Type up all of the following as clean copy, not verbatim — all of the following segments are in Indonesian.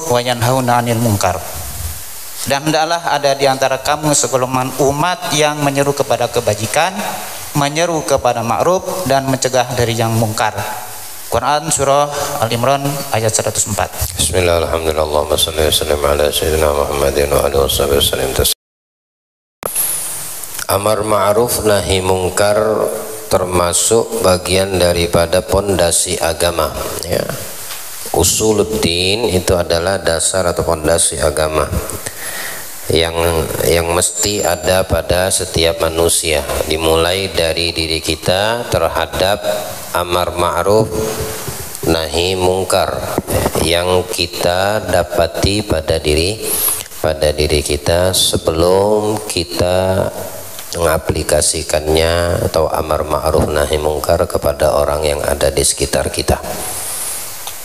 wa yanhauna 'anil munkar. Dan hendaklah ada di antara kamu segolongan umat yang menyeru kepada kebajikan, menyeru kepada ma'ruf dan mencegah dari yang mungkar. Quran surah Al-Imran ayat 104. Bismillah, alhamdulillah, Allahumma salli wa sallim ala sayyidina Muhammadin wa alihi wasallam. Amar ma'ruf nahi mungkar termasuk bagian daripada pondasi agama, ya. Usuluddin itu adalah dasar atau pondasi agama yang mesti ada pada setiap manusia, dimulai dari diri kita terhadap amar ma'ruf nahi mungkar yang kita dapati pada diri kita sebelum kita mengaplikasikannya atau amar ma'ruf nahi mungkar kepada orang yang ada di sekitar kita.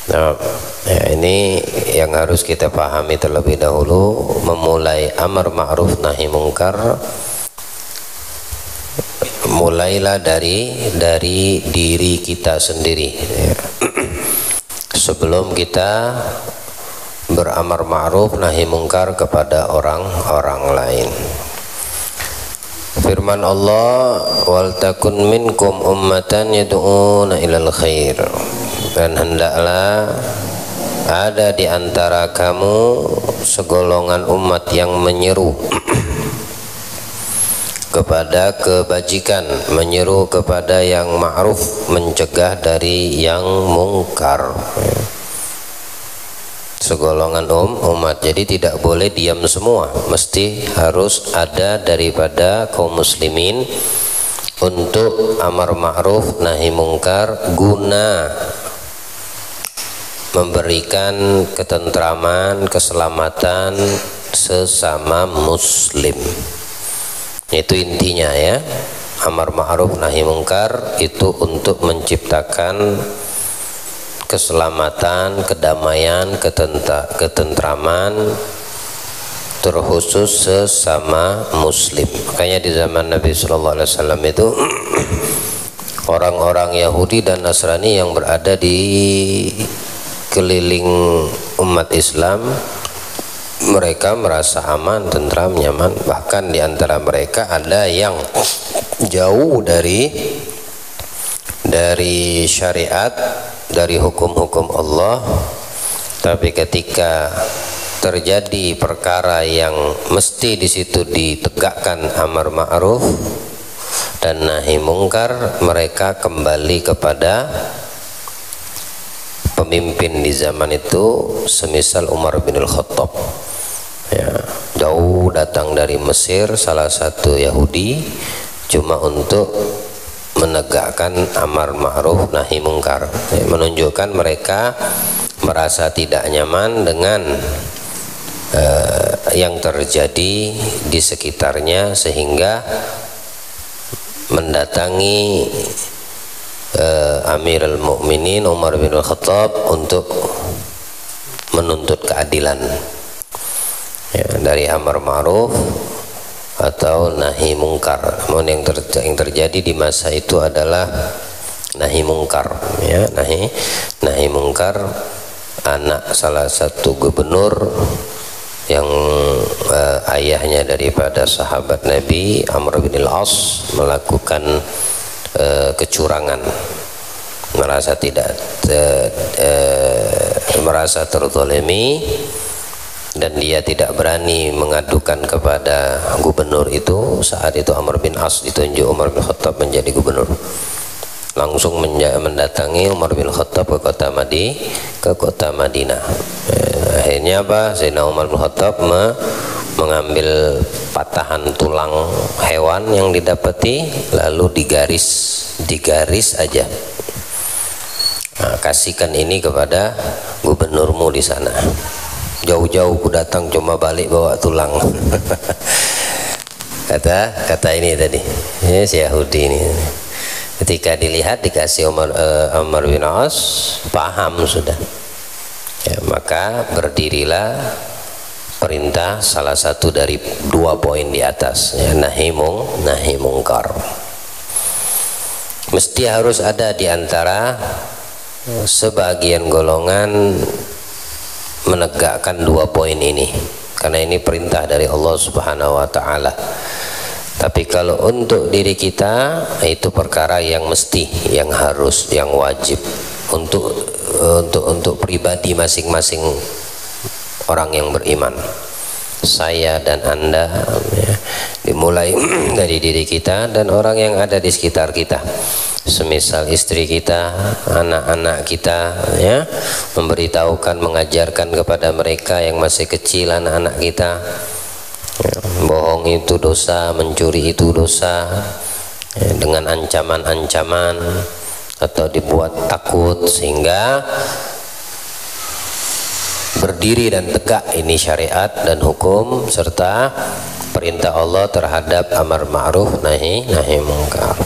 Nah, ya, ini yang harus kita pahami terlebih dahulu. Memulai amar ma'ruf nahi mungkar mulailah dari diri kita sendiri, ya. Sebelum kita beramar ma'ruf nahi mungkar kepada orang-orang lain. Firman Allah, wal takun minkum ummatan yad'una ilal khair, dan hendaklah ada di antara kamu segolongan umat yang menyeru kepada kebajikan, menyeru kepada yang ma'ruf, mencegah dari yang mungkar. Segolongan umat, jadi tidak boleh diam semua, mesti harus ada daripada kaum muslimin untuk amar ma'ruf nahi mungkar guna memberikan ketentraman, keselamatan sesama muslim. Itu intinya, ya. Amar ma'ruf nahi mungkar itu untuk menciptakan keselamatan, kedamaian, ketentraman terkhusus sesama muslim. Makanya di zaman Nabi Sallallahu Alaihi Wasallam itu orang-orang Yahudi dan Nasrani yang berada di keliling umat Islam, mereka merasa aman, tentram, nyaman. Bahkan di antara mereka ada yang jauh dari syariat, dari hukum-hukum Allah, tapi ketika terjadi perkara yang mesti di situ ditegakkan amar ma'ruf dan nahi mungkar, mereka kembali kepada pemimpin di zaman itu, semisal Umar bin Khattab, ya, jauh datang dari Mesir, salah satu Yahudi, cuma untuk menegakkan amar ma'ruf nahi mungkar, ya, menunjukkan mereka merasa tidak nyaman dengan yang terjadi di sekitarnya, sehingga mendatangi Amirul Mukminin Umar bin Khattab untuk menuntut keadilan, ya, dari amar ma'ruf atau nahi mungkar. Namun yang terjadi di masa itu adalah nahi mungkar, ya, nahi mungkar. Anak salah satu gubernur yang ayahnya daripada sahabat Nabi, Amr bin al-As, melakukan kecurangan, merasa merasa terzalimi, dan dia tidak berani mengadukan kepada gubernur itu. Saat itu Amr bin As ditunjuk Umar bin Khattab menjadi gubernur, langsung mendatangi Umar bin Khattab ke kota Madinah. Akhirnya apa? Sayyidina Umar bin Khattab mengambil patahan tulang hewan yang didapati, lalu digaris aja. Nah, kasihkan ini kepada gubernurmu di sana. Jauh-jauh ku datang cuma balik bawa tulang. kata ini tadi, ini si Yahudi ini. Ketika dilihat dikasih Umar bin As, paham sudah, ya, maka berdirilah perintah salah satu dari 2 poin di atas, ya, nahi mungkar. Mesti harus ada di antara sebagian golongan menegakkan 2 poin ini, karena ini perintah dari Allah Subhanahu wa taala. Tapi kalau untuk diri kita itu perkara yang mesti, yang harus, yang wajib untuk pribadi masing-masing orang yang beriman. Saya dan Anda ya, dimulai dari diri kita dan orang yang ada di sekitar kita. Semisal istri kita, anak-anak kita, ya, memberitahukan, mengajarkan kepada mereka yang masih kecil, anak-anak kita, ya, bohong itu dosa, mencuri itu dosa, ya, dengan ancaman-ancaman atau dibuat takut sehingga berdiri dan tegak ini syariat dan hukum serta perintah Allah terhadap amar ma'ruf nahi munkar.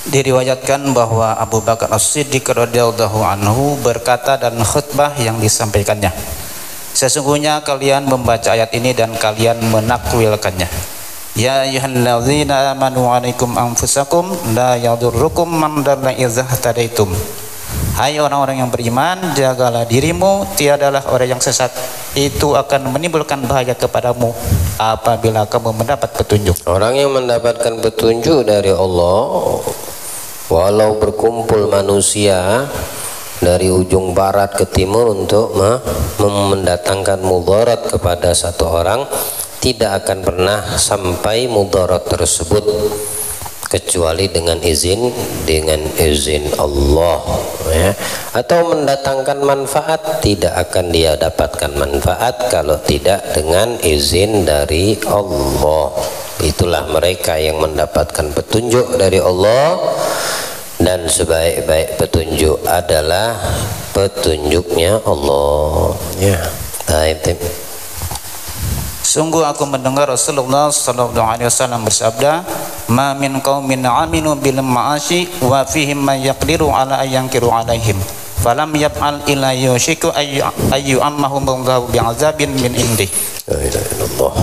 Diriwayatkan bahwa Abu Bakar As-Siddiq radhiyallahu anhu berkata dan khutbah yang disampaikannya, sesungguhnya kalian membaca ayat ini dan kalian menakwilkannya. Ya ayyuhalladzina amanu 'alaikum anfusakum la yadurrukum man dalla idza ihtadaitum. Hai orang-orang yang beriman, jagalah dirimu, tiadalah orang yang sesat itu akan menimbulkan bahaya kepadamu apabila kamu mendapat petunjuk. Orang yang mendapatkan petunjuk dari Allah, walau berkumpul manusia dari ujung barat ke timur untuk mendatangkan mudarat kepada satu orang, tidak akan pernah sampai mudarat tersebut kecuali dengan izin Allah, ya. Atau mendatangkan manfaat, tidak akan dia dapatkan manfaat kalau tidak dengan izin dari Allah. Itulah mereka yang mendapatkan petunjuk dari Allah, dan sebaik-baik petunjuk adalah petunjuknya Allah, ya. Sungguh aku mendengar Rasulullah sallallahu alaihi wasallam bersabda, "Ma min qaumin aminu bil ma'asi wa fihim man yaqdiru ala ayyankiru alaihim. Falam yaf'al illa yushiku ayyu ammahumullahu bi'azabin min indi." La ilaha illallah.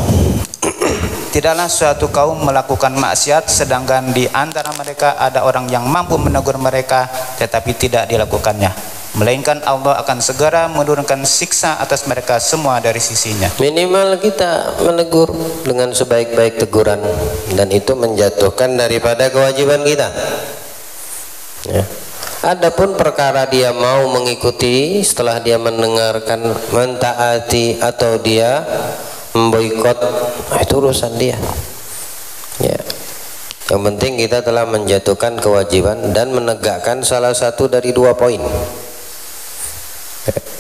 Tidaklah suatu kaum melakukan maksiat sedangkan di antara mereka ada orang yang mampu menegur mereka tetapi tidak dilakukannya, melainkan Allah akan segera menurunkan siksa atas mereka semua dari sisinya. Minimal kita menegur dengan sebaik-baik teguran, dan itu menjatuhkan daripada kewajiban kita, ya. Adapun perkara dia mau mengikuti setelah dia mendengarkan, mentaati, atau dia memboikot, itu urusan dia, ya. Yang penting kita telah menjatuhkan kewajiban dan menegakkan salah satu dari 2 poin.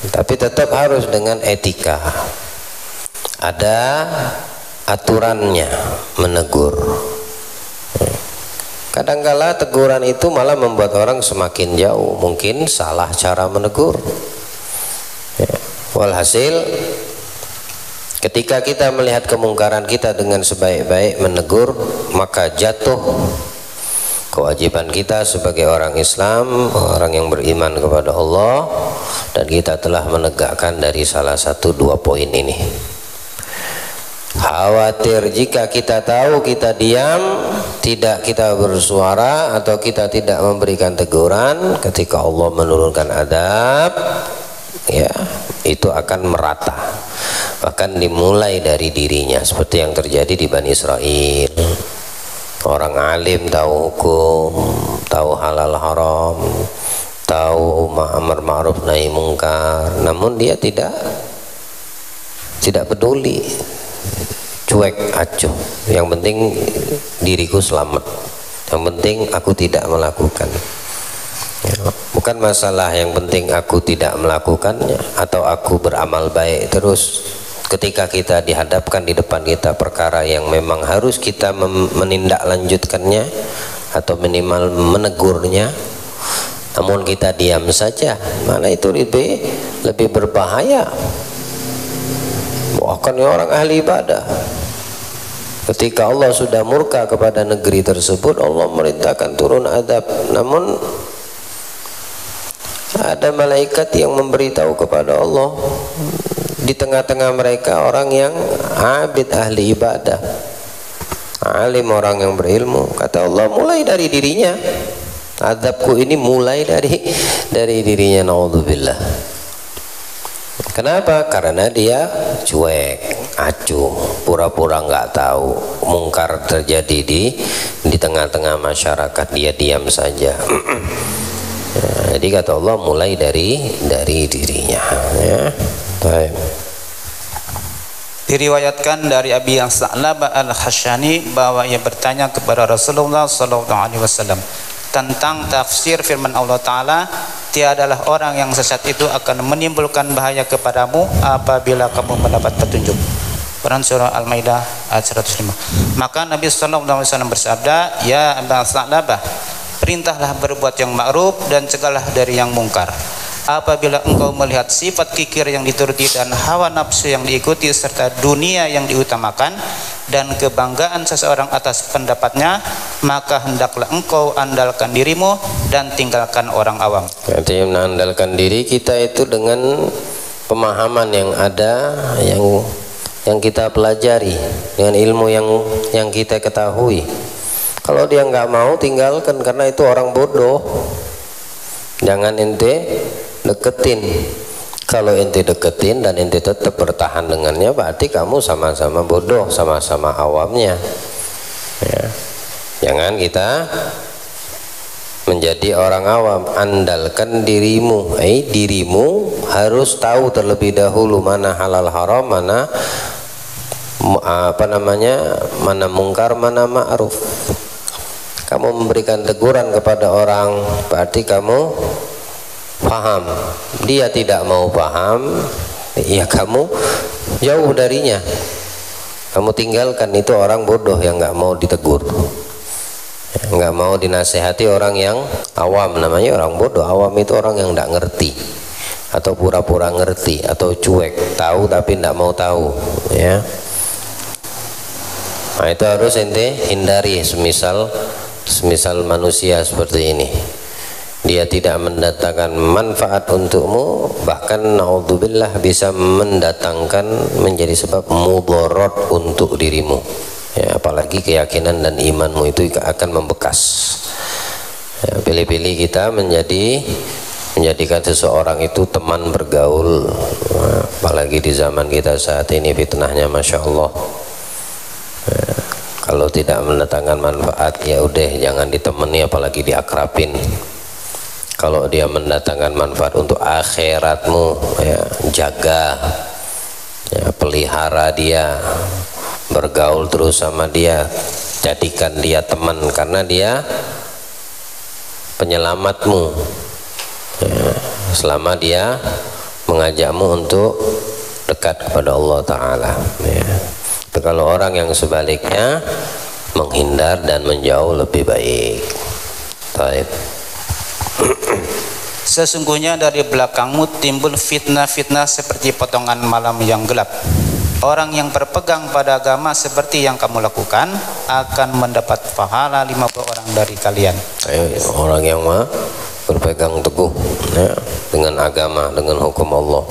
Tapi tetap harus dengan etika, ada aturannya menegur. Kadangkala teguran itu malah membuat orang semakin jauh, mungkin salah cara menegur. Walhasil, ketika kita melihat kemungkaran kita dengan sebaik-baik menegur, maka jatuh kewajiban kita sebagai orang Islam, orang yang beriman kepada Allah, dan kita telah menegakkan dari salah satu 2 poin ini. Khawatir jika kita tahu kita diam, tidak kita bersuara, atau kita tidak memberikan teguran, ketika Allah menurunkan adab, ya, itu akan merata, bahkan dimulai dari dirinya, seperti yang terjadi di Bani Israel. Orang alim tahu hukum, tahu halal haram, tahu amar ma'ruf nahi munkar, namun dia tidak peduli, cuek acuh. Yang penting diriku selamat, yang penting aku tidak melakukan, ya. Bukan masalah yang penting aku tidak melakukannya atau aku beramal baik terus. Ketika kita dihadapkan di depan kita perkara yang memang harus kita menindaklanjutkannya atau minimal menegurnya, namun kita diam saja, mana itu lebih berbahaya. Bahkan orang ahli ibadah, ketika Allah sudah murka kepada negeri tersebut, Allah merintahkan turun adab, namun ada malaikat yang memberitahu kepada Allah. Di tengah-tengah mereka orang yang abid, ahli ibadah, alim, orang yang berilmu. Kata Allah, mulai dari dirinya, adabku ini mulai dari dirinya. Naudzubillah. Kenapa? Karena dia cuek, acuh, pura-pura nggak tahu. Mungkar terjadi di tengah-tengah masyarakat, dia diam saja. Ya, jadi kata Allah mulai dari dirinya. Ya. Baik. Diriwayatkan dari Abi Sa'labah Al-Khasyani bahwa ia bertanya kepada Rasulullah SAW tentang tafsir firman Allah Ta'ala, tiadalah orang yang sesat itu akan menimbulkan bahaya kepadamu apabila kamu mendapat petunjuk. Quran surah Al-Maidah ayat 105. Maka Nabi SAW bersabda, ya Aba Sa'labah, perintahlah berbuat yang ma'ruf dan cegahlah dari yang mungkar. Apabila engkau melihat sifat kikir yang dituruti dan hawa nafsu yang diikuti serta dunia yang diutamakan dan kebanggaan seseorang atas pendapatnya, maka hendaklah engkau andalkan dirimu dan tinggalkan orang awam. Jadi mengandalkan diri kita itu dengan pemahaman yang ada, yang kita pelajari, dengan ilmu yang kita ketahui. Kalau dia nggak mau, tinggalkan, karena itu orang bodoh. Jangan ente deketin. Kalau ente deketin dan ente tetap bertahan dengannya, berarti kamu sama-sama bodoh, sama-sama awamnya. Ya. Jangan kita menjadi orang awam. Andalkan dirimu. Dirimu harus tahu terlebih dahulu mana halal haram, mana mana mungkar, mana ma'ruf. Kamu memberikan teguran kepada orang, berarti kamu paham. Dia tidak mau paham, ya kamu jauh darinya, kamu tinggalkan. Itu orang bodoh yang nggak mau ditegur, nggak mau dinasehati. Orang yang awam, namanya orang bodoh. Awam itu orang yang nggak ngerti atau pura-pura ngerti atau cuek, tahu tapi nggak mau tahu, ya. Nah, itu harus ente hindari. Semisal manusia seperti ini, dia tidak mendatangkan manfaat untukmu, bahkan naudzubillah bisa mendatangkan, menjadi sebab mudarat untuk dirimu, ya, apalagi keyakinan dan imanmu itu akan membekas. Ya, pilih-pilih kita menjadikan seseorang itu teman bergaul, apalagi di zaman kita saat ini fitnahnya Masya Allah. Ya, kalau tidak mendatangkan manfaat, ya udah jangan ditemani, apalagi diakrabin. Kalau dia mendatangkan manfaat untuk akhiratmu, ya jaga, ya, pelihara dia, bergaul terus sama dia, jadikan dia teman, karena dia penyelamatmu, ya, selama dia mengajakmu untuk dekat kepada Allah Ta'ala, ya. Kalau orang yang sebaliknya, menghindar dan menjauh lebih baik. Baik. Sesungguhnya dari belakangmu timbul fitnah-fitnah seperti potongan malam yang gelap. Orang yang berpegang pada agama seperti yang kamu lakukan akan mendapat pahala 50 orang dari kalian. Orang yang berpegang teguh, ya, dengan agama, dengan hukum Allah,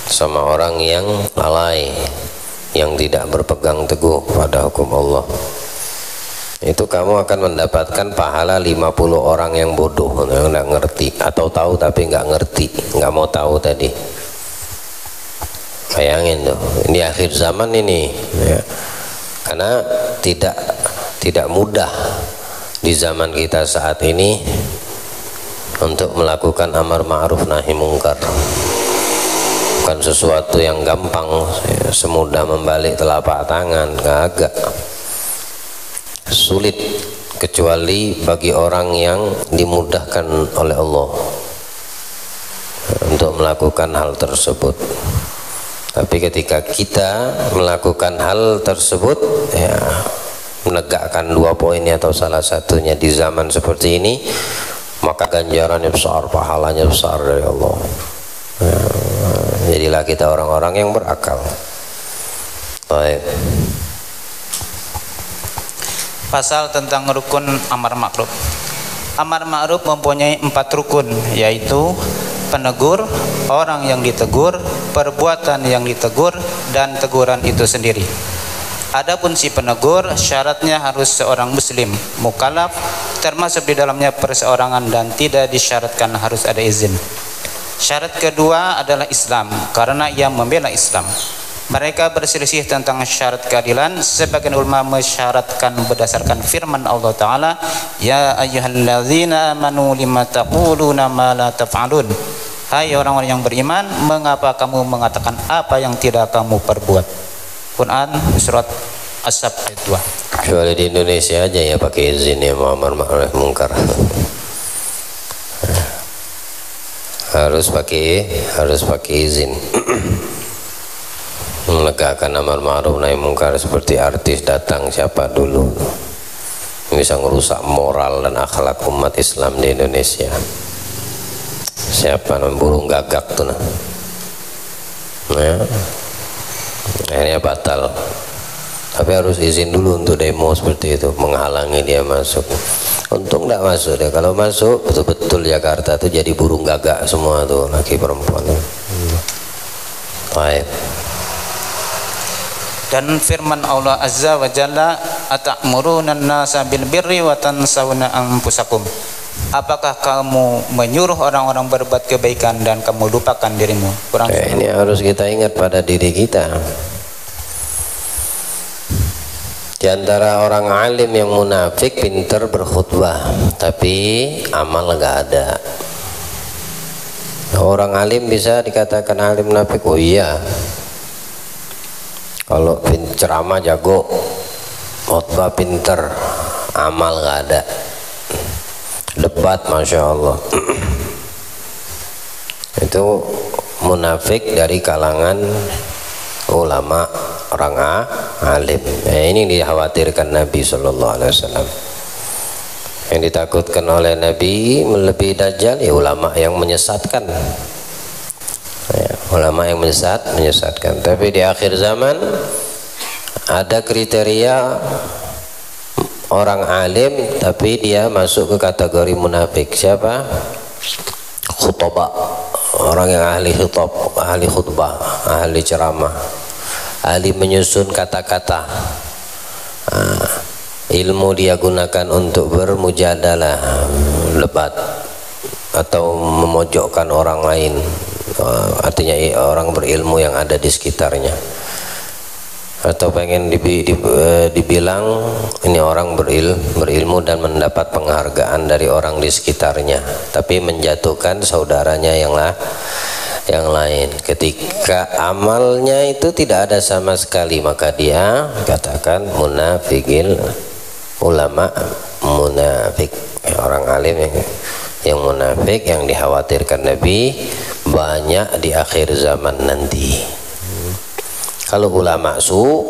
sama orang yang lalai, yang tidak berpegang teguh pada hukum Allah, itu kamu akan mendapatkan pahala 50 orang yang bodoh, yang nggak ngerti, atau tahu tapi nggak ngerti, nggak mau tahu tadi. Bayangin tuh, ini akhir zaman ini, ya. Karena tidak mudah di zaman kita saat ini untuk melakukan amar ma'ruf nahi mungkar. Bukan sesuatu yang gampang, ya, semudah membalik telapak tangan, agak sulit, kecuali bagi orang yang dimudahkan oleh Allah untuk melakukan hal tersebut. Tapi ketika kita melakukan hal tersebut, ya, menegakkan 2 poin atau salah satunya di zaman seperti ini, maka ganjarannya besar, pahalanya besar dari Allah. Ya, jadilah kita orang-orang yang berakal. Baik. Pasal tentang rukun amar ma'ruf. Amar ma'ruf mempunyai 4 rukun, yaitu penegur, orang yang ditegur, perbuatan yang ditegur, dan teguran itu sendiri. Adapun si penegur, syaratnya harus seorang muslim, mukallaf, termasuk di dalamnya perseorangan, dan tidak disyaratkan harus ada izin. Syarat kedua adalah Islam, karena ia membela Islam. Mereka berselisih tentang syarat keadilan. Sebagian ulama mensyaratkan berdasarkan firman Allah Ta'ala, ya ayyuhalladzina amanu lima taquluna ma la taf'alun. Hai orang-orang yang beriman, mengapa kamu mengatakan apa yang tidak kamu perbuat? Quran surat As-Sab ayat 2. Kecuali di Indonesia aja ya pakai izin ya, amar ma'ruf munkar. harus pakai izin. Menegakkan amar ma'ruf nahi munkar seperti artis datang siapa dulu bisa merusak moral dan akhlak umat Islam di Indonesia. Siapa namanya burung gagak tuh nah. Akhirnya batal. Tapi harus izin dulu untuk demo seperti itu, menghalangi dia masuk. Untung tidak masuk deh. Kalau masuk betul-betul Jakarta tuh jadi burung gagak semua tuh, laki perempuan. Baik. Dan firman Allah Azza wa Jalla, atamuruna an-nasa bil birri wa tansawna anfusakum. Apakah kamu menyuruh orang-orang berbuat kebaikan dan kamu lupakan dirimu? Ini harus kita ingat pada diri kita. Di antara orang alim yang munafik, pinter berkhutbah tapi amal nggak ada. Orang alim bisa dikatakan alim munafik? Oh iya, kalau ceramah jago, khutbah pinter, amal nggak ada. Debat masya Allah. Itu munafik dari kalangan ulama, orang alim. Ini dikhawatirkan Nabi SAW. Yang ditakutkan oleh Nabi melebihi Dajjal ya ulama yang menyesatkan. Ulama yang menyesatkan. Tapi di akhir zaman ada kriteria orang alim tapi dia masuk ke kategori munafik. Siapa? Khutbah, orang yang ahli khutbah, ahli ceramah, ahli menyusun kata-kata. Ilmu dia gunakan untuk bermujadalah, debat atau memojokkan orang lain, artinya orang berilmu yang ada di sekitarnya. Atau pengen dibilang ini orang berilmu dan mendapat penghargaan dari orang di sekitarnya, tapi menjatuhkan saudaranya yang lain. Ketika amalnya itu tidak ada sama sekali, maka dia katakan munafikil. Ulama munafik, orang alim yang munafik yang dikhawatirkan Nabi banyak di akhir zaman nanti. Kalau ulama su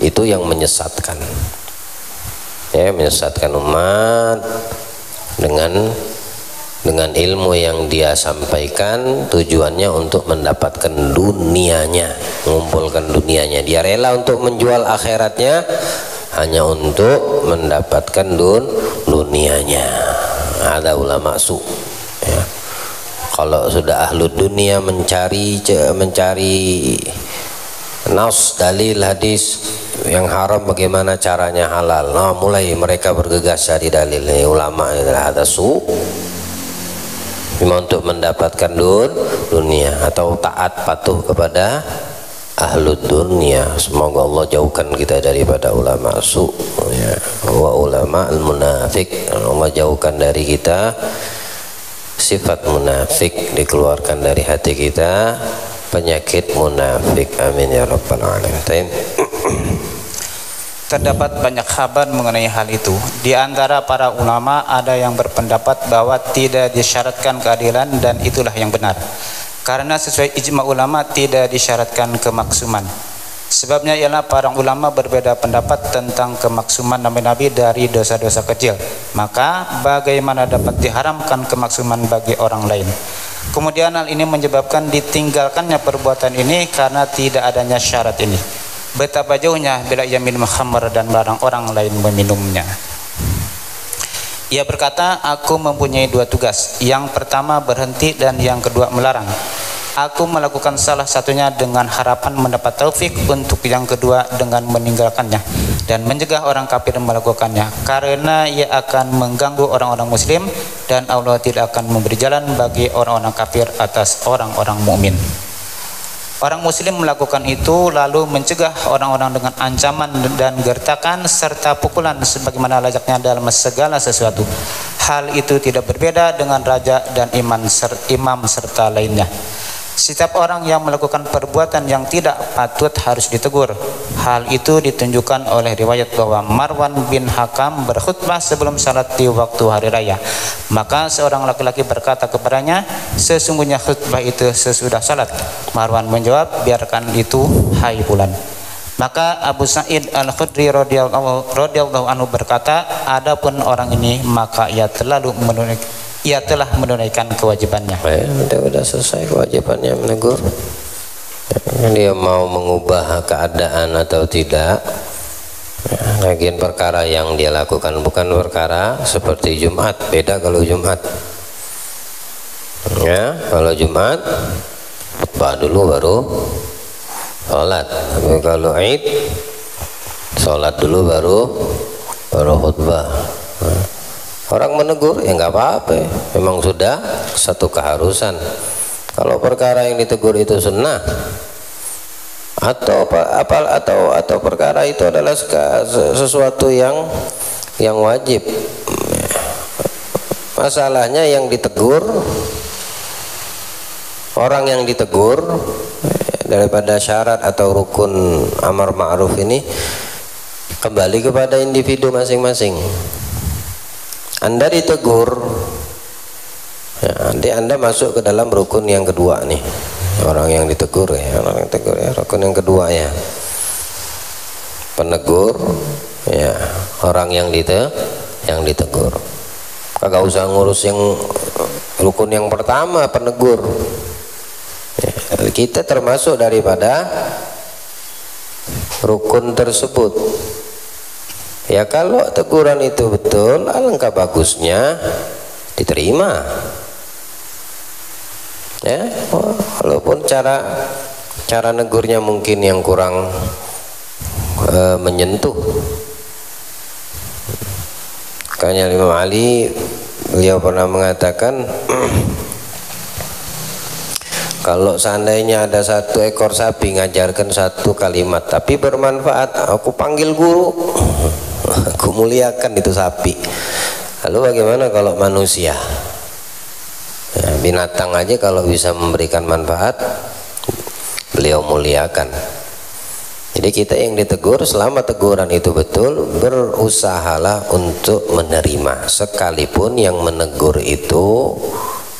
itu yang menyesatkan, ya, menyesatkan umat dengan ilmu yang dia sampaikan, tujuannya untuk mendapatkan dunianya, mengumpulkan dunianya. Dia rela untuk menjual akhiratnya hanya untuk mendapatkan dunianya. Ada ulama su, ya. Kalau sudah ahlu dunia mencari nas, dalil, hadis yang haram bagaimana caranya halal, nah mulai mereka bergegas cari dalil. Ulama adalah ada su cuma untuk mendapatkan dunia atau taat patuh kepada ahlu dunia. Semoga Allah jauhkan kita daripada ulama su, ya. Wa ulama al munafik, Allah jauhkan dari kita sifat munafik, dikeluarkan dari hati kita penyakit munafik. Amin ya rabbal alamin. Terdapat banyak kabar mengenai hal itu. Di antara para ulama ada yang berpendapat bahwa tidak disyaratkan keadilan dan itulah yang benar. Karena sesuai ijma ulama tidak disyaratkan kemaksuman. Sebabnya ialah para ulama berbeda pendapat tentang kemaksuman Nabi dari dosa-dosa kecil. Maka bagaimana dapat diharamkan kemaksuman bagi orang lain? Kemudian hal ini menyebabkan ditinggalkannya perbuatan ini karena tidak adanya syarat ini. Betapa jauhnya bila ia minum khamr dan melarang orang lain meminumnya. Ia berkata, aku mempunyai dua tugas. Yang pertama berhenti dan yang kedua melarang. Aku melakukan salah satunya dengan harapan mendapat taufik untuk yang kedua dengan meninggalkannya dan mencegah orang kafir melakukannya, karena ia akan mengganggu orang-orang muslim dan Allah tidak akan memberi jalan bagi orang-orang kafir atas orang-orang mukmin. Orang muslim melakukan itu lalu mencegah orang-orang dengan ancaman dan gertakan serta pukulan sebagaimana layaknya dalam segala sesuatu. Hal itu tidak berbeda dengan raja dan imam serta lainnya. Setiap orang yang melakukan perbuatan yang tidak patut harus ditegur. Hal itu ditunjukkan oleh riwayat bahwa Marwan bin Hakam berkhutbah sebelum salat di waktu hari raya. Maka seorang laki-laki berkata kepadanya, sesungguhnya khutbah itu sesudah salat. Marwan menjawab, biarkan itu, hai fulan. Maka Abu Sa'id Al-Khudri radhiyallahu anhu berkata, adapun orang ini maka ia telah menunaikan kewajibannya. Udah selesai kewajibannya menegur. Dia mau mengubah keadaan atau tidak. Lagian perkara yang dia lakukan bukan perkara seperti Jumat. Beda kalau Jumat. Ya, kalau Jumat khutbah dulu baru sholat. Tapi kalau Id sholat dulu baru khutbah. Orang menegur ya nggak apa-apa, memang sudah satu keharusan. Kalau perkara yang ditegur itu sunnah atau perkara itu adalah sesuatu yang wajib. Masalahnya yang ditegur, orang yang ditegur daripada syarat atau rukun amar ma'ruf ini kembali kepada individu masing-masing. Anda ditegur, ya, nanti Anda masuk ke dalam rukun yang kedua nih. Orang yang ditegur ya, rukun yang kedua ya. Penegur, ya, orang yang ditegur. Kagak usah ngurus yang rukun yang pertama, penegur. Ya, kita termasuk daripada rukun tersebut. Ya kalau teguran itu betul, alangkah bagusnya diterima. Ya, walaupun cara negurnya mungkin yang kurang menyentuh. Makanya Imam Ali beliau pernah mengatakan kalau seandainya ada satu ekor sapi ngajarkan satu kalimat tapi bermanfaat, aku panggil guru, aku muliakan itu sapi. Lalu bagaimana kalau manusia? Ya, binatang aja kalau bisa memberikan manfaat, beliau muliakan. Jadi kita yang ditegur, selama teguran itu betul, berusahalah untuk menerima. Sekalipun yang menegur itu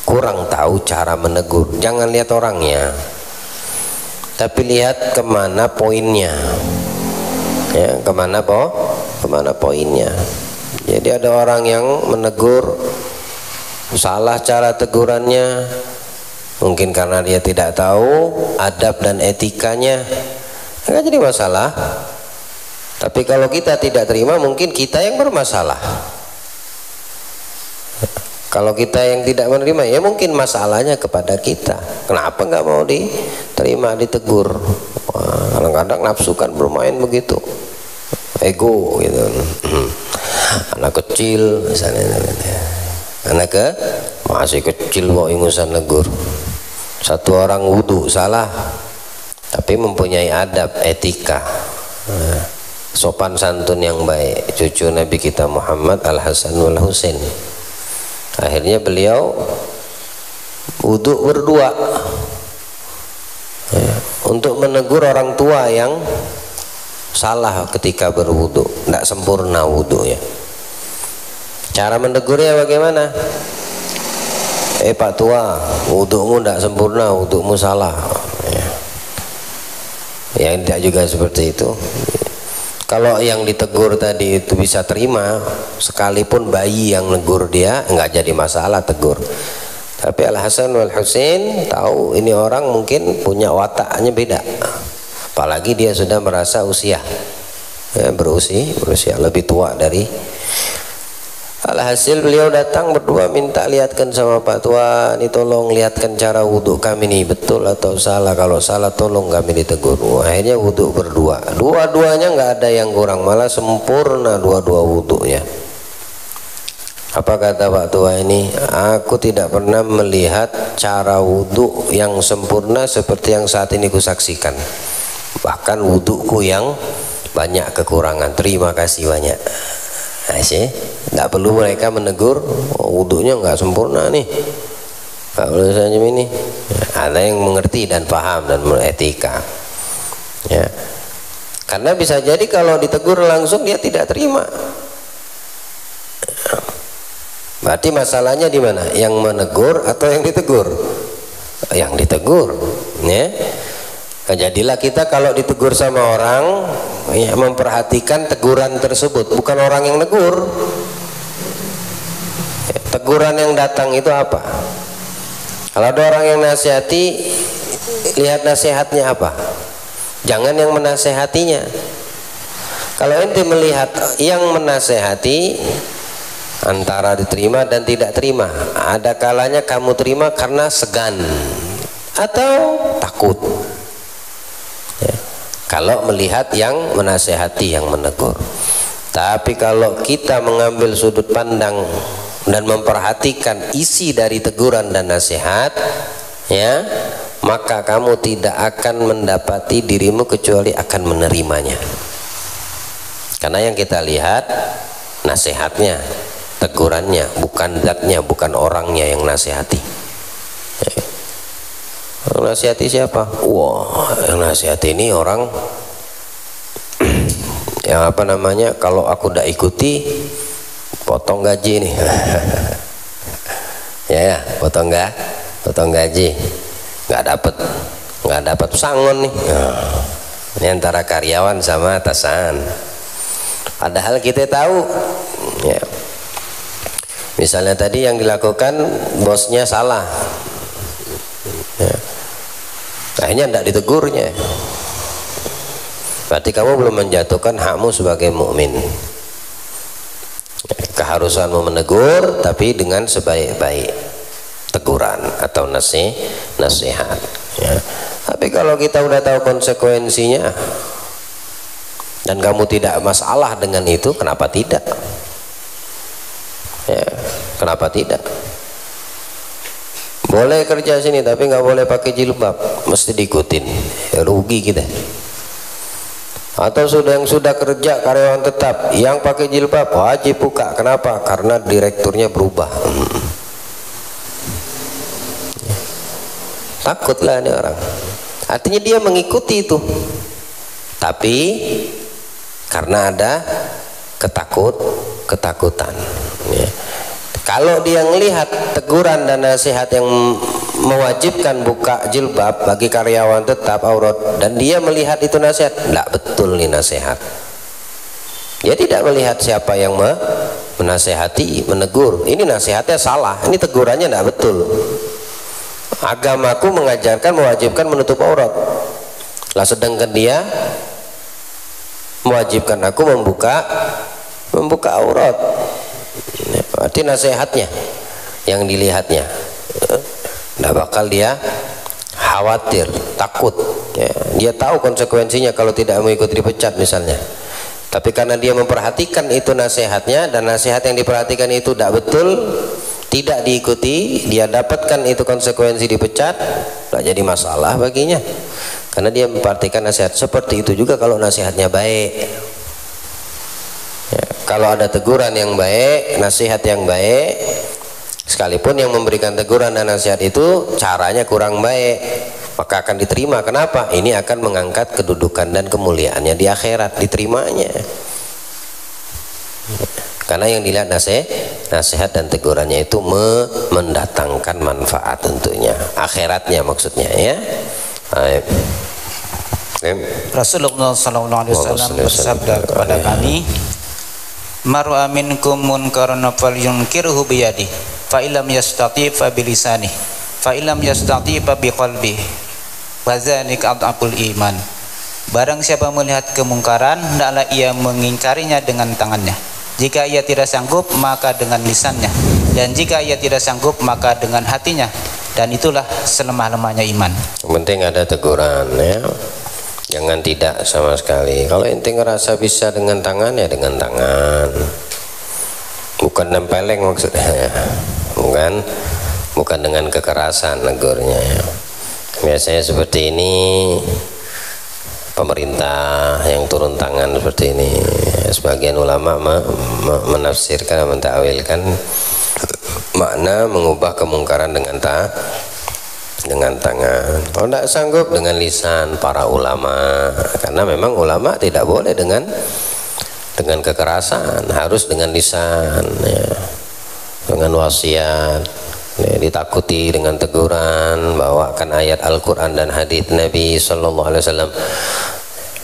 kurang tahu cara menegur, jangan lihat orangnya, tapi lihat kemana poinnya. Ya, kemana poinnya. Jadi ada orang yang menegur salah cara tegurannya, mungkin karena dia tidak tahu adab dan etikanya, nggak jadi masalah. Tapi kalau kita tidak terima, mungkin kita yang bermasalah. Kalau kita yang tidak menerima, ya mungkin masalahnya kepada kita. Kenapa nggak mau diterima, ditegur? Kadang-kadang nafsu kan bermain begitu, ego gitu. Anak kecil misalnya, masih kecil kok ingusan negur. Satu orang wudhu salah, tapi mempunyai adab, etika, sopan santun yang baik, cucu Nabi kita Muhammad Al-Hasan wal Husain. Akhirnya beliau wudhu berdua ya, untuk menegur orang tua yang salah ketika berwudhu, tidak sempurna wudhunya. Cara menegurnya bagaimana? Pak tua, wudhumu tidak sempurna, wudhumu salah. Ya tidak juga seperti itu. Kalau yang ditegur tadi itu bisa terima, sekalipun bayi yang negur dia nggak jadi masalah tegur. Tapi Al-Hasan wal Husain tahu ini orang mungkin punya wataknya beda, apalagi dia sudah merasa usia, ya, berusia lebih tua dari Alhasil beliau datang berdua minta lihatkan sama Pak Tua, ini tolong lihatkan cara wudhu kami nih betul atau salah, kalau salah tolong kami ditegur. Akhirnya wudhu berdua, dua-duanya nggak ada yang kurang, malah sempurna dua-dua wudhunya. Apa kata Pak Tua ini? Aku tidak pernah melihat cara wudhu yang sempurna seperti yang saat ini kusaksikan. Bahkan wudhuku yang banyak kekurangan. Terima kasih banyak. Nah, sih, tidak perlu mereka menegur. Oh, wudhunya nggak sempurna nih. Pak boleh senyum ini. Ada yang mengerti dan paham dan beretika. Ya. Karena bisa jadi kalau ditegur langsung dia tidak terima. Berarti masalahnya di mana? Yang menegur atau yang ditegur? Yang ditegur, ya. Jadilah kita kalau ditegur sama orang, ya, memperhatikan teguran tersebut, bukan orang yang negur. Ya, teguran yang datang itu apa? Kalau ada orang yang nasihati, lihat nasihatnya apa. Jangan yang menasehatinya. Kalau ente melihat yang menasehati, antara diterima dan tidak terima. Ada kalanya kamu terima karena segan atau takut. Ya. Kalau melihat yang menasehati, yang menegur. Tapi kalau kita mengambil sudut pandang dan memperhatikan isi dari teguran dan nasihat, ya, maka kamu tidak akan mendapati dirimu kecuali akan menerimanya. Karena yang kita lihat nasihatnya, tegurannya, bukan zatnya, bukan orangnya yang nasihati. Yang nasihati siapa? Wah, yang nasihati ini orang yang apa namanya, kalau aku tidak ikuti potong gaji nih. Ya, potong gaji, nggak dapat pesangon nih. Ini antara karyawan sama atasan. Padahal kita tahu, ya, misalnya tadi yang dilakukan bosnya salah, ya, akhirnya tidak ditegurnya. Berarti kamu belum menjatuhkan hakmu sebagai mukmin. Keharusanmu menegur, tapi dengan sebaik-baik teguran atau nasihat. Ya. Tapi kalau kita udah tahu konsekuensinya dan kamu tidak masalah dengan itu, kenapa tidak? Ya, kenapa tidak? Boleh kerja sini tapi nggak boleh pakai jilbab, mesti diikutin. Ya, rugi kita. Atau yang sudah kerja karyawan tetap yang pakai jilbab wajib buka. Kenapa? Karena direkturnya berubah. Takutlah ini orang. Artinya dia mengikuti itu, tapi karena ada ketakutan. Ya. Kalau dia melihat teguran dan nasihat yang mewajibkan buka jilbab bagi karyawan tetap aurat, dan dia melihat itu nasihat, tidak betul nih nasihat. Dia tidak melihat siapa yang menasehati, menegur. Ini nasihatnya salah, ini tegurannya tidak betul. Agamaku mengajarkan mewajibkan menutup aurat. Lah sedangkan dia mewajibkan aku membuka aurat. Berarti nasihatnya yang dilihatnya, tidak bakal dia khawatir, takut. Ya, dia tahu konsekuensinya kalau tidak mengikuti dipecat misalnya. Tapi karena dia memperhatikan itu nasihatnya, dan nasihat yang diperhatikan itu tidak betul, tidak diikuti, dia dapatkan itu konsekuensi dipecat, tidak jadi masalah baginya. Karena dia memperhatikan nasihat. Seperti itu juga kalau nasihatnya baik. Ya, kalau ada teguran yang baik, nasihat yang baik, sekalipun yang memberikan teguran dan nasihat itu caranya kurang baik, maka akan diterima. Kenapa? Ini akan mengangkat kedudukan dan kemuliaannya di akhirat, diterimanya. Karena yang dilihat nasihat dan tegurannya itu mendatangkan manfaat tentunya, akhiratnya maksudnya, ya. Rasulullah SAW bersabda kepada kami, mar'a minkum munkaran falyunkirhu biyadihi, fa illam yastati' fa bilisanihi, fa illam yastati' fa biqalbihi, wa dzalika adhaful iman. Barang siapa melihat kemungkaran, hendaklah ia mengingkarinya dengan tangannya. Jika ia tidak sanggup, maka dengan lisannya, dan jika ia tidak sanggup, maka dengan hatinya, dan itulah selemah-lemahnya iman. Yang penting ada teguran ya. Jangan tidak sama sekali. Kalau ente ngerasa bisa dengan tangan, ya dengan tangan. Bukan nempeleng maksudnya. Bukan dengan kekerasan negurnya ya. Biasanya seperti ini pemerintah yang turun tangan seperti ini. Sebagian ulama menafsirkan, mentakwilkan makna mengubah kemungkaran dengan tangan. Kalau tidak sanggup, dengan lisan para ulama, karena memang ulama tidak boleh dengan kekerasan, harus dengan lisan ya. Dengan wasiat ya, ditakuti dengan teguran, bawakan ayat Al-Quran dan hadis Nabi Sallallahu Alaihi Wasallam.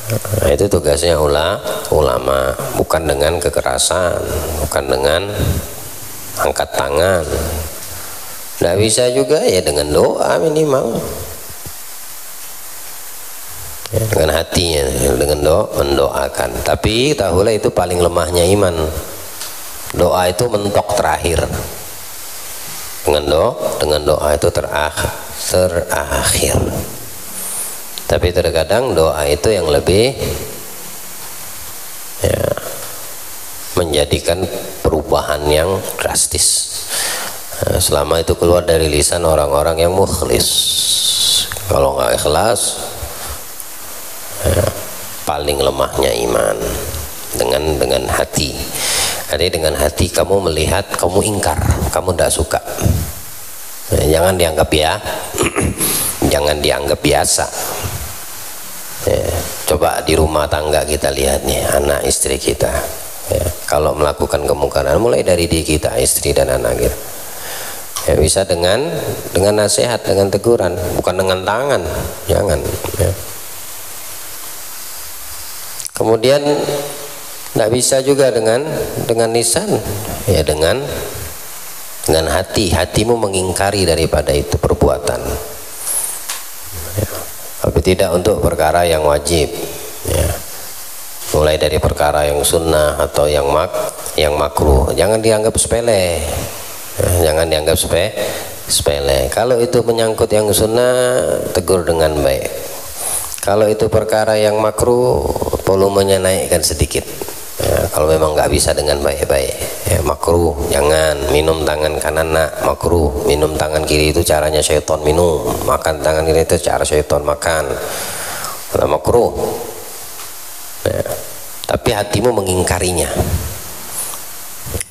Nah, itu tugasnya ulama, bukan dengan kekerasan, bukan dengan angkat tangan. Tidak bisa juga ya dengan doa minimal ya, dengan hatinya, dengan mendoakan. Tapi tahulah itu paling lemahnya iman. Doa itu mentok terakhir. Dengan doa itu terakhir. Tapi terkadang doa itu yang lebih ya, menjadikan perubahan yang drastis. Nah, selama itu keluar dari lisan orang-orang yang mukhlis. Kalau nggak ikhlas ya, paling lemahnya iman. Dengan hati. Jadi dengan hati kamu melihat, kamu ingkar, kamu tidak suka. Nah, jangan dianggap jangan dianggap biasa. Ya, coba di rumah tangga kita lihat nih, anak istri kita. Ya, kalau melakukan kemungkaran, mulai dari diri kita, istri dan anak kita. Ya, bisa dengan nasihat, dengan teguran, bukan dengan tangan. Jangan. Ya. Kemudian tidak bisa juga dengan lisan, ya dengan hatimu mengingkari daripada itu perbuatan ya. Tapi tidak untuk perkara yang wajib ya. Mulai dari perkara yang sunnah atau yang makruh, jangan dianggap sepele ya. Jangan dianggap sepele. Kalau itu menyangkut yang sunnah, tegur dengan baik. Kalau itu perkara yang makruh, volumenya naikkan sedikit ya, kalau memang nggak bisa dengan baik-baik ya, makruh. Jangan minum tangan kanan, makruh. Minum tangan kiri itu caranya syaitan minum, makan tangan kiri itu cara syaitan makan, makruh ya. Tapi hatimu mengingkarinya.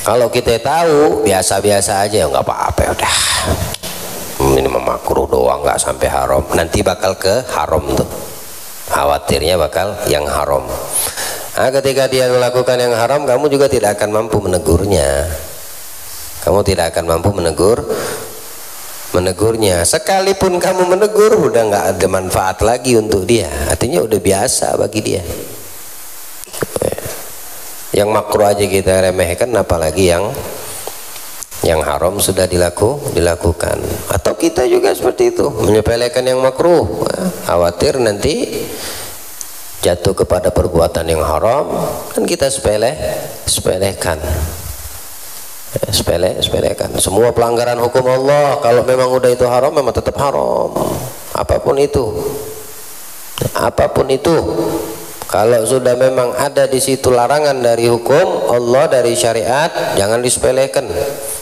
Kalau kita tahu biasa-biasa aja, nggak apa-apa, udah ini makruh doang, nggak sampai haram. Nanti bakal ke haram tuh, khawatirnya bakal yang haram. Nah, ketika dia melakukan yang haram, kamu juga tidak akan mampu menegurnya. Kamu tidak akan mampu menegurnya. Sekalipun kamu menegur, udah nggak ada manfaat lagi untuk dia. Artinya udah biasa bagi dia. Yang makruh aja kita remehkan, apalagi yang haram sudah dilakukan. Atau kita juga seperti itu, menyepelekan yang makruh. Khawatir nanti jatuh kepada perbuatan yang haram, kan kita sepelekan. Semua pelanggaran hukum Allah, kalau memang udah itu haram, memang tetap haram. Apapun itu. Kalau sudah memang ada di situ larangan dari hukum Allah, dari syariat, jangan disepelekan.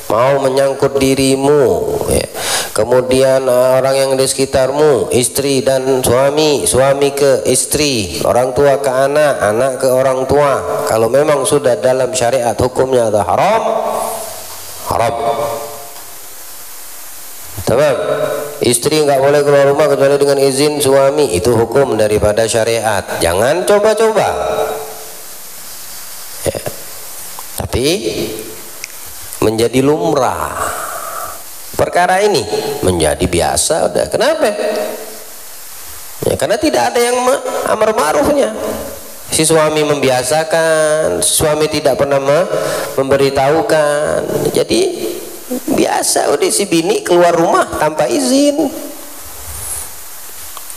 Mau menyangkut dirimu ya. Kemudian orang yang di sekitarmu, istri dan suami, suami ke istri, orang tua ke anak, anak ke orang tua. Kalau memang sudah dalam syariat hukumnya ada haram. Tamam. Istri nggak boleh keluar rumah kecuali dengan izin suami, itu hukum daripada syariat. Jangan coba-coba ya. Tapi menjadi lumrah perkara ini, menjadi biasa udah. Kenapa? Ya, karena tidak ada yang amar ma'rufnya. Si suami membiasakan, suami tidak pernah memberitahukan. Jadi biasa udah si bini keluar rumah tanpa izin.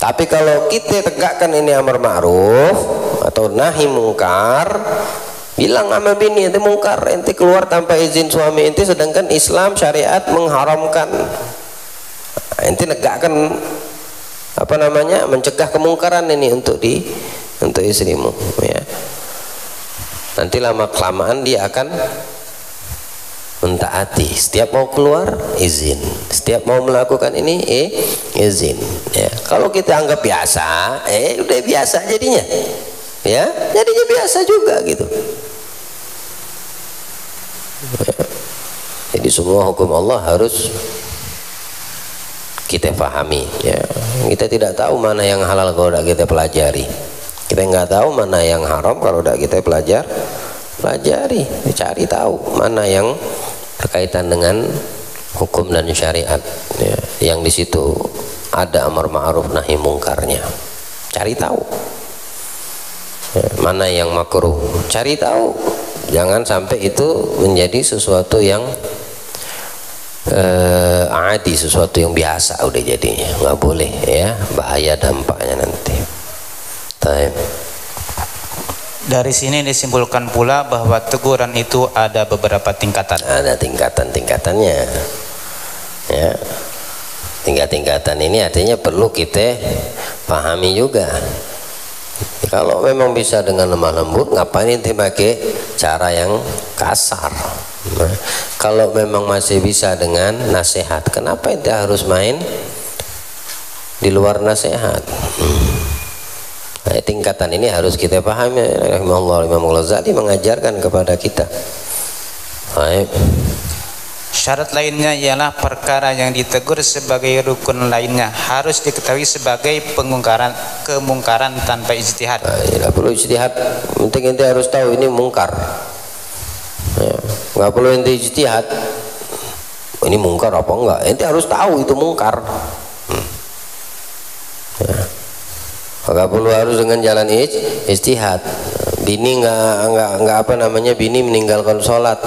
Tapi kalau kita tegakkan ini amar ma'ruf atau nahi mungkar, bilang sama bini, ente mungkar, ente keluar tanpa izin suami ente, sedangkan Islam syariat mengharamkan. Ente negakkan apa namanya, mencegah kemungkaran ini untuk istrimu, ya. Nanti lama kelamaan dia akan mentaati. Setiap mau keluar izin, setiap mau melakukan ini izin, ya. Kalau kita anggap biasa, udah biasa jadinya, ya, jadinya biasa juga gitu, ya. Jadi semua hukum Allah harus kita pahami, ya. Kita tidak tahu mana yang halal kalau tidak kita pelajari, kita nggak tahu mana yang haram kalau tidak kita pelajari, cari tahu mana yang berkaitan dengan hukum dan syariat, ya. Yang di situ ada amar ma'ruf nahi mungkarnya, cari tahu, ya. Mana yang makruh, cari tahu, jangan sampai itu menjadi sesuatu yang adi, sesuatu yang biasa udah jadinya, nggak boleh, ya, bahaya dampaknya nanti. Dari sini disimpulkan pula bahwa teguran itu ada beberapa tingkatan. Ada tingkatan-tingkatannya, ya. Tingkat-tingkatan ini artinya perlu kita pahami juga. Kalau memang bisa dengan lemah lembut, ngapain ente pakai cara yang kasar? Nah, kalau memang masih bisa dengan nasihat, kenapa ente harus main di luar nasihat? Nah, tingkatan ini harus kita pahami. Rahimahullah, Imam Ghazali mengajarkan kepada kita. Baik. Syarat lainnya ialah perkara yang ditegur sebagai rukun lainnya harus diketahui sebagai kemungkaran tanpa ijtihad. Nah, tidak perlu ijtihad, penting ente harus tahu ini mungkar, ya. Nggak perlu ente ijtihad, ini mungkar apa enggak, ente harus tahu itu mungkar, ya. Nggak perlu harus dengan jalan ijtihad. Bini nggak apa namanya, bini meninggalkan sholat,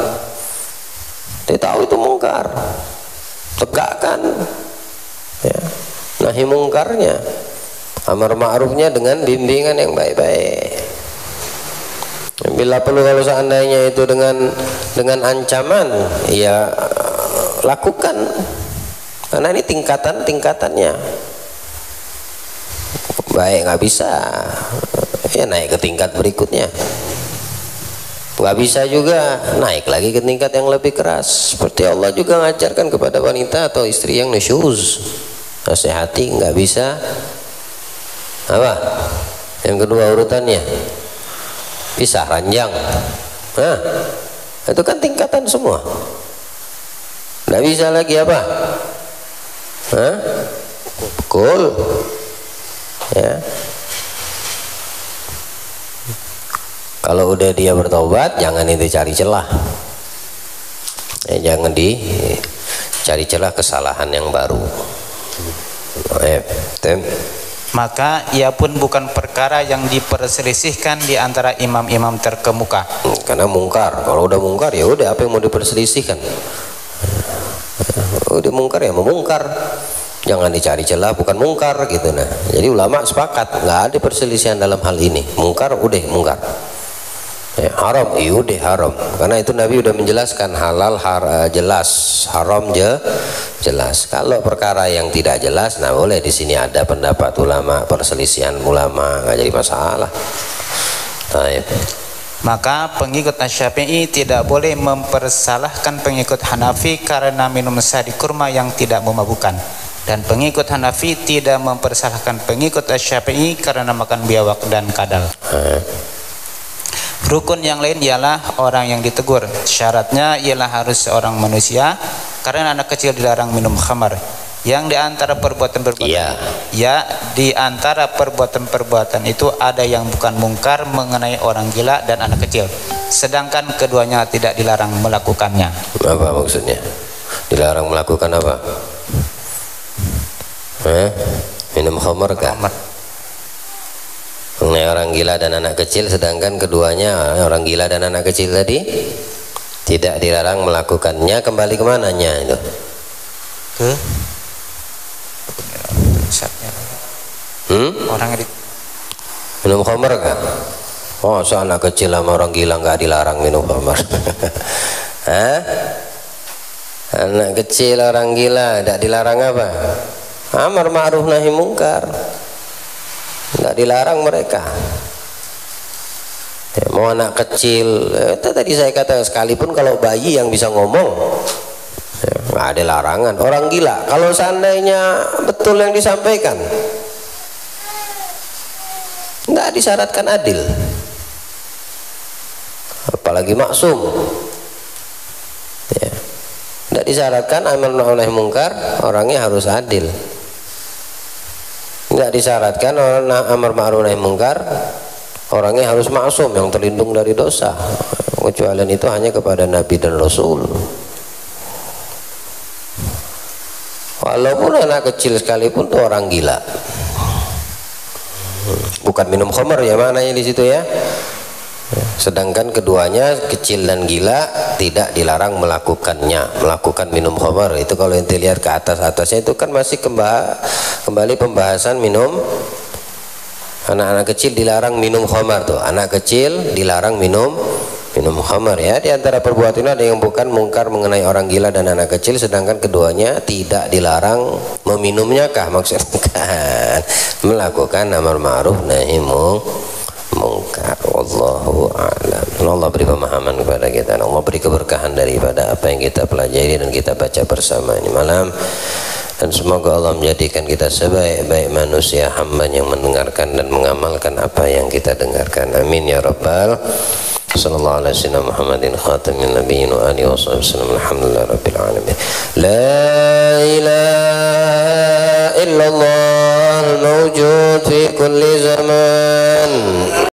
dia tahu itu mungkar, tegakkan, ya, nahi mungkarnya, amar ma'rufnya dengan bimbingan yang baik-baik. Bila perlu kalau seandainya itu dengan ancaman, ya lakukan, karena ini tingkatannya. Baik nggak bisa, ya naik ke tingkat berikutnya. Nggak bisa juga, naik lagi ke tingkat yang lebih keras. Seperti Allah juga mengajarkan kepada wanita atau istri yang nusyuz, nasihati, nggak bisa apa yang kedua urutannya, pisah ranjang. Nah, itu kan tingkatan semua. Nggak bisa lagi apa, pukul, ya. Kalau udah dia bertobat, jangan itu cari celah, ya, jangan dicari celah kesalahan yang baru. Maka ia pun bukan perkara yang diperselisihkan di antara imam-imam terkemuka. Karena mungkar, kalau udah mungkar ya udah, apa yang mau diperselisihkan? Udah mungkar ya memungkar, jangan dicari celah, bukan mungkar gitu. Nah, jadi ulama sepakat nggak ada perselisihan dalam hal ini. Mungkar udah mungkar. Ya, haram, udah haram. Karena itu Nabi udah menjelaskan halal jelas, haram jelas. Kalau perkara yang tidak jelas, nah boleh di sini ada pendapat ulama, perselisihan ulama, nggak jadi masalah. Baik. Maka pengikut Asy-Syafi'i tidak boleh mempersalahkan pengikut Hanafi karena minum sari kurma yang tidak memabukkan, dan pengikut Hanafi tidak mempersalahkan pengikut Asy-Syafi'i karena makan biawak dan kadal. Rukun yang lain ialah orang yang ditegur. Syaratnya ialah harus seorang manusia, karena anak kecil dilarang minum khamar. Yang di antara perbuatan-perbuatan, ya, di antara perbuatan-perbuatan itu ada yang bukan mungkar mengenai orang gila dan anak kecil, sedangkan keduanya tidak dilarang melakukannya. Apa maksudnya? Dilarang melakukan apa? Minum khamar kah? Mengenai orang gila dan anak kecil, sedangkan keduanya, orang gila dan anak kecil tadi, tidak dilarang melakukannya. Kembali kemananya itu? Ke orang yang minum khamar kan? Oh, anak kecil sama orang gila nggak dilarang minum khamar. Hah? Anak kecil orang gila tidak dilarang apa? Amar ma'ruf nahi mungkar. Nggak dilarang mereka. Ya, mau anak kecil, itu tadi saya katakan sekalipun kalau bayi yang bisa ngomong, ya, nggak ada larangan. Orang gila, kalau seandainya betul yang disampaikan, nggak disyaratkan adil. Apalagi maksum, ya. Tidak disyaratkan amar ma'ruf nahi mungkar orangnya harus adil. Tidak disyaratkan orang amar ma'ruf nahi mungkar orangnya harus maksum yang terlindung dari dosa. Kecualian itu hanya kepada Nabi dan Rasul. Walaupun anak kecil sekalipun itu orang gila, bukan minum khamar ya maknanya di situ ya. Sedangkan keduanya kecil dan gila tidak dilarang melakukan minum khamar. Itu kalau ente lihat ke atasnya itu kan masih kembali pembahasan minum. Anak-anak kecil dilarang minum khamar tuh. Anak kecil dilarang minum khamar ya. Di antara perbuatan ada yang bukan mungkar mengenai orang gila dan anak kecil, sedangkan keduanya tidak dilarang meminumnya kah maksudnya kan? Melakukan amar ma'ruf nahi mungkar. Wallahu a'lam. Allah beri pemahaman kepada kita. Allah beri keberkahan daripada apa yang kita pelajari dan kita baca bersama ini malam. Dan semoga Allah menjadikan kita sebaik-baik manusia hamba yang mendengarkan dan mengamalkan apa yang kita dengarkan. Amin ya rabbal. Sallallahu alaihi wasallam Muhammadin khatamin nabiyyin wa alihi wasallam. Alhamdulillah rabbil alamin. La ilaha illallah al-mawjud fi kulli zaman.